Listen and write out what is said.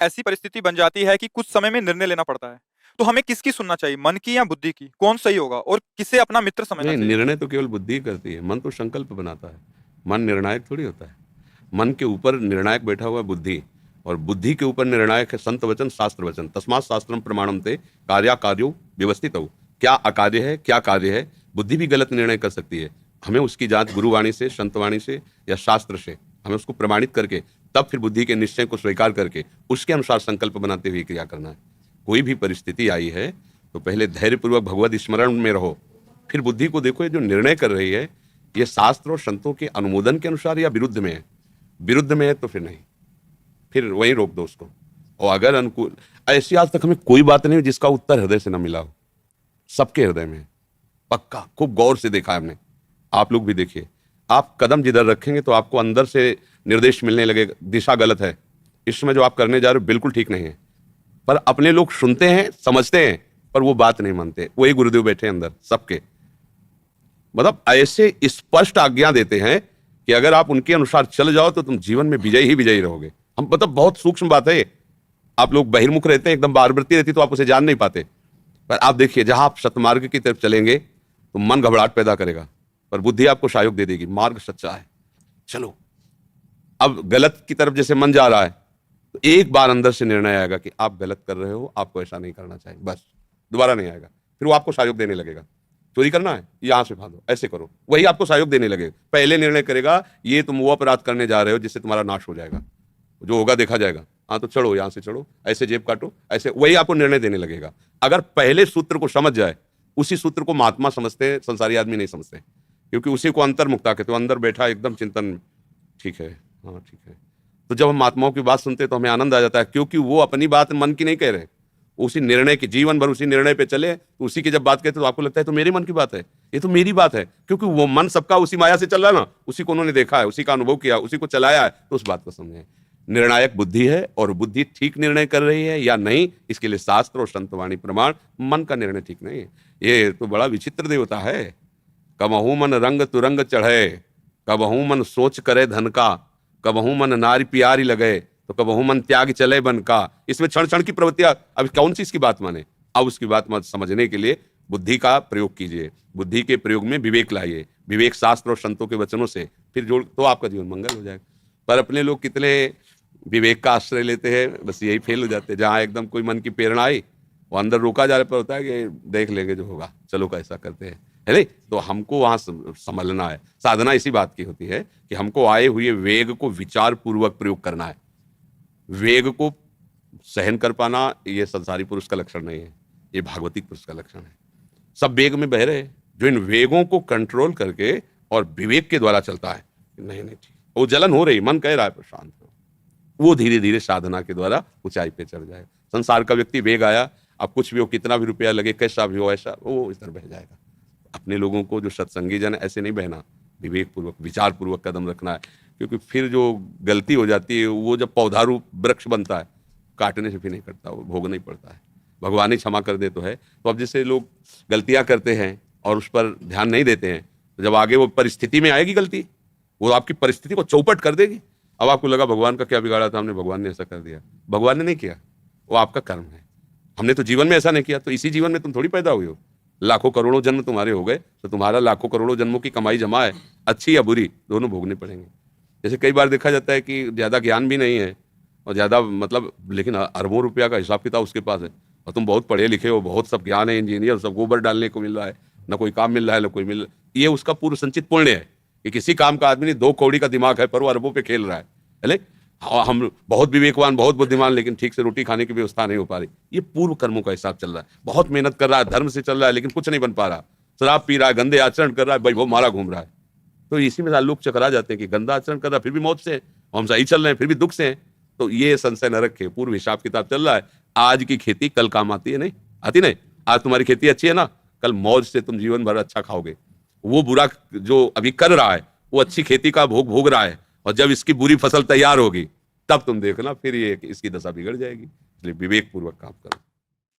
ऐसी परिस्थिति बन जाती है कि कुछ समय में निर्णय लेना पड़ता है, तो हमें किसकी सुनना चाहिए, मन की या बुद्धि की? कौन सही होगा और किसे अपना मित्र समझना नहीं, चाहिए? निर्णय तो केवल बुद्धि ही करती है, मन तो संकल्प बनाता है। मन निर्णायक थोड़ी होता है। मन के ऊपर निर्णायक बैठा हुआ है बुद्धि, और बुद्धि के ऊपर निर्णायक है संत वचन, शास्त्र वचन। तस्मात् शास्त्रम प्रमाणम ते कार्याकार्यो व्यवस्थितौ। क्या अकार्य है, क्या कार्य है, बुद्धि भी गलत निर्णय कर सकती है। हमें उसकी जांच गुरुवाणी से, संतवाणी से या शास्त्र से, हमें उसको प्रमाणित करके तब फिर बुद्धि के निश्चय को स्वीकार करके उसके अनुसार संकल्प बनाते हुए क्रिया करना है। कोई भी परिस्थिति आई है तो पहले धैर्यपूर्वक भगवत स्मरण में रहो, फिर बुद्धि को देखो ये जो निर्णय कर रही है ये शास्त्र और संतों के अनुमोदन के अनुसार या विरुद्ध में है। विरुद्ध में है तो फिर नहीं, फिर वहीं रोक दो उसको। और अगर अनुकूल, ऐसी आज तक हमें कोई बात नहीं जिसका उत्तर हृदय से न मिला हो, सबके हृदय में है पक्का। खूब गौर से देखा है हमने, आप लोग भी देखिए। आप कदम जिधर रखेंगे तो आपको अंदर से निर्देश मिलने लगेगा, दिशा गलत है, इस समय जो आप करने जा रहे हो बिल्कुल ठीक नहीं है। पर अपने लोग सुनते हैं, समझते हैं, पर वो बात नहीं मानते। वही गुरुदेव बैठे हैं अंदर सबके, मतलब ऐसे स्पष्ट आज्ञा देते हैं कि अगर आप उनके अनुसार चल जाओ तो तुम जीवन में विजयी ही विजयी रहोगे। हम मतलब बहुत सूक्ष्म बात है। आप लोग बहिर्मुख रहते हैं, एकदम बारबरती रहती तो आप उसे जान नहीं पाते। पर आप देखिए, जहां आप सतमार्ग की तरफ चलेंगे तो मन घबराहट पैदा करेगा, पर बुद्धि आपको सहयोग दे देगी, मार्ग सच्चा है, चलो। अब गलत की तरफ जैसे मन जा रहा है तो एक बार अंदर से निर्णय आएगा कि आप गलत कर रहे हो, आपको ऐसा नहीं करना चाहिए, बस दोबारा नहीं आएगा। फिर वो आपको सहयोग देने लगेगा, चोरी करना है यहां से भागो, ऐसे करो, वही आपको सहयोग देने लगेगा। पहले निर्णय करेगा ये तुम वो अपराध करने जा रहे हो जिससे तुम्हारा नाश हो जाएगा, जो होगा देखा जाएगा, हाँ तो चढ़ो यहां से, चढ़ो ऐसे जेब काटो, ऐसे, वही आपको निर्णय देने लगेगा। अगर पहले सूत्र को समझ जाए, उसी सूत्र को महात्मा समझते हैं, संसारी आदमी नहीं समझते, क्योंकि उसी को अंतर्मुक्ता कहते हो, अंदर बैठा एकदम चिंतन में, ठीक है, हाँ ठीक है। तो जब हम महात्माओं की बात सुनते हैं तो हमें आनंद आ जाता है, क्योंकि वो अपनी बात मन की नहीं कह रहे, उसी निर्णय की, जीवन भर उसी निर्णय पे चले, तो उसी की जब बात कहते तो आपको लगता है तो मेरे मन की बात है, ये तो मेरी बात है, क्योंकि वो मन सबका उसी माया से चल रहा है ना, उसी को उन्होंने देखा है, उसी का अनुभव किया, उसी को चलाया है, तो उस बात को समझे। निर्णायक बुद्धि है, और बुद्धि ठीक निर्णय कर रही है या नहीं, इसके लिए शास्त्र और संतवाणी प्रमाण। मन का निर्णय ठीक नहीं है। ये तो बड़ा विचित्र देवता है। कबहू मन रंग तुरंग चढ़े, कबहू मन सोच करे धन का, कबहू मन नारी प्यारी लगे, तो कबहू मन त्याग चले बन का। इसमें क्षण क्षण की प्रवृत्तियां, अब कौन सी इसकी बात माने? अब उसकी बात मत समझने के लिए बुद्धि का प्रयोग कीजिए, बुद्धि के प्रयोग में विवेक लाइए, विवेक शास्त्र और संतों के वचनों से फिर जोड़, तो आपका जीवन मंगल हो जाएगा। पर अपने लोग कितने विवेक का आश्रय लेते हैं, बस यही फेल हो जाते हैं। जहां एकदम कोई मन की प्रेरणा आई, वो अंदर रोका जा रहा पर होता है कि देख लेंगे जो होगा, चलो कैसा करते हैं, है नहीं? तो हमको वहां संभलना है। साधना इसी बात की होती है कि हमको आए हुए वेग को विचार पूर्वक प्रयोग करना है। वेग को सहन कर पाना ये संसारी पुरुष का लक्षण नहीं है, ये भागवतिक पुरुष का लक्षण है। सब वेग में बह रहे, जो इन वेगों को कंट्रोल करके और विवेक के द्वारा चलता है, नहीं नहीं ठीक, वो जलन हो रही, मन कह रहा है पर शांत हो, वो धीरे धीरे साधना के द्वारा ऊंचाई पे चढ़ जाएगा। संसार का व्यक्ति वेग आया, अब कुछ भी हो, कितना भी रुपया लगे, कैसा भी हो, ऐसा वो इधर बह जाएगा। अपने लोगों को, जो सत्संगी जन, ऐसे नहीं बहना, विवेक पूर्वक, विचार पूर्वक कदम रखना है। क्योंकि फिर जो गलती हो जाती है, वो जब पौधा रूप वृक्ष बनता है, काटने से फिर नहीं कटता, वो भोगना ही पड़ता है। भगवान ही क्षमा कर दे तो है। तो अब जैसे लोग गलतियां करते हैं और उस पर ध्यान नहीं देते हैं, तो जब आगे वो परिस्थिति में आएगी गलती, वो आपकी परिस्थिति को चौपट कर देगी। अब आपको लगा भगवान का क्या बिगाड़ा था हमने, भगवान ने ऐसा कर दिया। भगवान ने नहीं किया, वो आपका कर्म है। हमने तो जीवन में ऐसा नहीं किया, तो इसी जीवन में तुम थोड़ी पैदा हुई हो। लाखों करोड़ों जन्म तुम्हारे हो गए, तो तुम्हारा लाखों करोड़ों जन्मों की कमाई जमा है, अच्छी या बुरी दोनों भोगने पड़ेंगे। जैसे कई बार देखा जाता है कि ज़्यादा ज्ञान भी नहीं है और ज़्यादा मतलब, लेकिन अरबों रुपया का हिसाब किताब उसके पास है, और तुम बहुत पढ़े लिखे हो, बहुत सब ज्ञान है, इंजीनियर, सब गोबर डालने को मिल रहा है, ना कोई काम मिल रहा है, ना कोई मिल, ये उसका पूर्व संचित पुण्य है कि किसी काम का आदमी नहीं, 2 कौड़ी का दिमाग है पर वो अरबों पे खेल रहा है। हम बहुत विवेकवान, बहुत बुद्धिमान, लेकिन ठीक से रोटी खाने की व्यवस्था नहीं हो पा रही। ये पूर्व कर्मों का हिसाब चल रहा है। बहुत मेहनत कर रहा है, धर्म से चल रहा है, लेकिन कुछ नहीं बन पा रहा। शराब पी रहा है, गंदे आचरण कर रहा है, वैभव मारा घूम रहा है। तो इसी में लोग चकरा जाते हैं कि गंदा आचरण कर रहा है फिर भी मौत से है, हम सही चल रहे हैं फिर भी दुख से हैं। तो ये संशय न रखे, पूर्व हिसाब किताब चल रहा है। आज की खेती कल काम आती है नहीं, आती नहीं। आज तुम्हारी खेती अच्छी है ना, कल मौज से तुम जीवन भर अच्छा खाओगे। वो बुरा जो अभी कर रहा है, वो अच्छी खेती का भोग भोग रहा है, और जब इसकी बुरी फसल तैयार होगी तब तुम देखना, फिर ये इसकी दशा बिगड़ जाएगी। इसलिए विवेक पूर्वक काम करो।